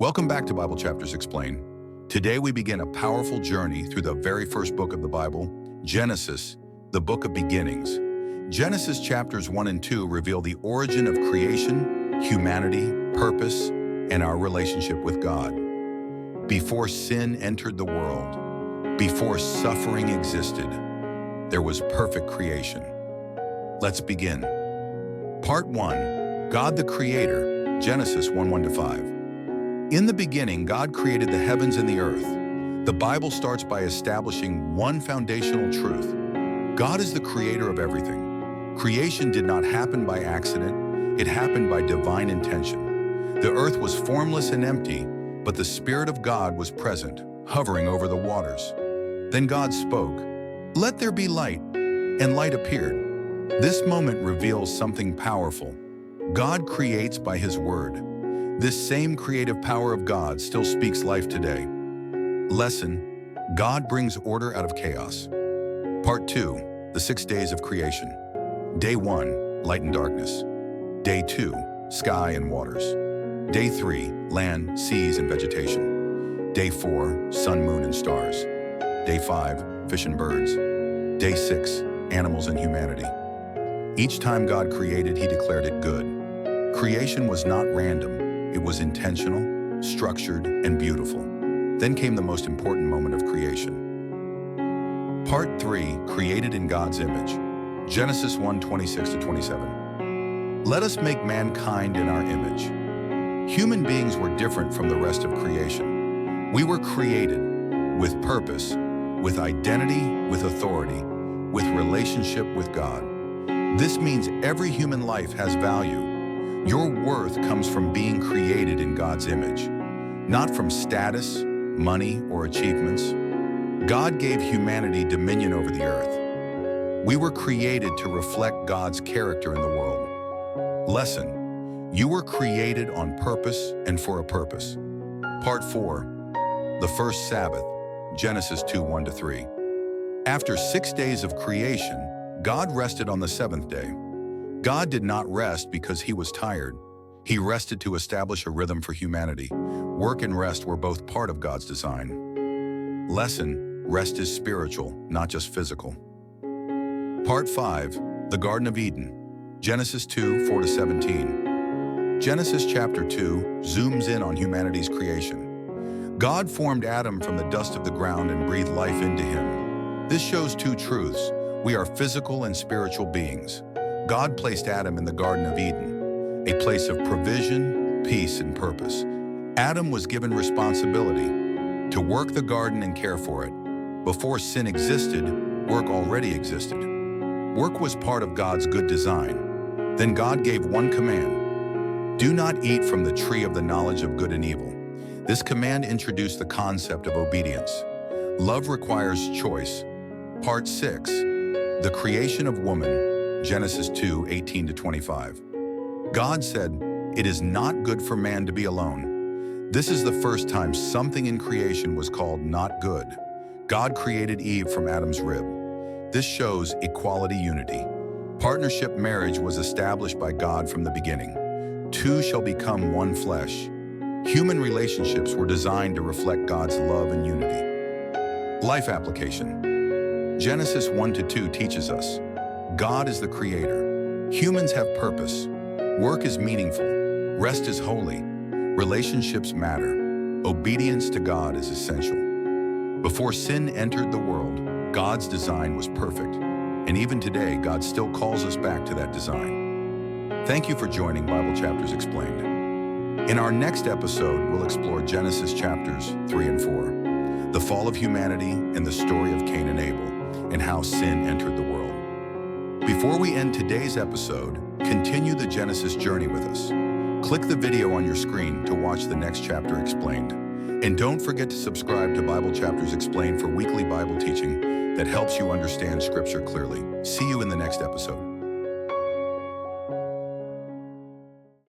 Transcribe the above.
Welcome back to Bible Chapters Explained. Today we begin a powerful journey through the very first book of the Bible, Genesis, the book of beginnings. Genesis chapters 1 and 2 reveal the origin of creation, humanity, purpose, and our relationship with God. Before sin entered the world, before suffering existed, there was perfect creation. Let's begin. Part 1, God the Creator, Genesis 1:1-5. In the beginning, God created the heavens and the earth. The Bible starts by establishing one foundational truth. God is the creator of everything. Creation did not happen by accident. It happened by divine intention. The earth was formless and empty, but the Spirit of God was present, hovering over the waters. Then God spoke, "Let there be light," and light appeared. This moment reveals something powerful. God creates by His word. This same creative power of God still speaks life today. Lesson: God brings order out of chaos. Part 2, the 6 days of creation. Day 1, light and darkness. Day 2, sky and waters. Day 3, land, seas, and vegetation. Day 4, sun, moon, and stars. Day 5, fish and birds. Day 6, animals and humanity. Each time God created, He declared it good. Creation was not random. It was intentional, structured, and beautiful. Then came the most important moment of creation. Part 3, created in God's image. Genesis 1:26-27. Let us make mankind in our image. Human beings were different from the rest of creation. We were created with purpose, with identity, with authority, with relationship with God. This means every human life has value. Your worth comes from being created in God's image, not from status, money, or achievements. God gave humanity dominion over the earth. We were created to reflect God's character in the world. Lesson: you were created on purpose and for a purpose. Part 4, the first Sabbath, Genesis 2:1-3. After 6 days of creation, God rested on the seventh day. God did not rest because He was tired. He rested to establish a rhythm for humanity. Work and rest were both part of God's design. Lesson: rest is spiritual, not just physical. Part 5, the Garden of Eden, Genesis 2:4-17. Genesis chapter 2 zooms in on humanity's creation. God formed Adam from the dust of the ground and breathed life into him. This shows two truths. We are physical and spiritual beings. God placed Adam in the Garden of Eden, a place of provision, peace, and purpose. Adam was given responsibility to work the garden and care for it. Before sin existed, work already existed. Work was part of God's good design. Then God gave one command: do not eat from the tree of the knowledge of good and evil. This command introduced the concept of obedience. Love requires choice. Part 6, the creation of woman, Genesis 2:18-25. God said, "It is not good for man to be alone." This is the first time something in creation was called not good. God created Eve from Adam's rib. This shows equality, unity. Partnership marriage was established by God from the beginning. Two shall become one flesh. Human relationships were designed to reflect God's love and unity. Life application. Genesis 1-2 teaches us God is the creator. Humans have purpose. Work is meaningful. Rest is holy. Relationships matter. Obedience to God is essential. Before sin entered the world, God's design was perfect. And even today, God still calls us back to that design. Thank you for joining Bible Chapters Explained. In our next episode, we'll explore Genesis chapters 3 and 4, the fall of humanity and the story of Cain and Abel, and how sin entered the world. Before we end today's episode, continue the Genesis journey with us. Click the video on your screen to watch the next chapter explained. And don't forget to subscribe to Bible Chapters Explained for weekly Bible teaching that helps you understand Scripture clearly. See you in the next episode.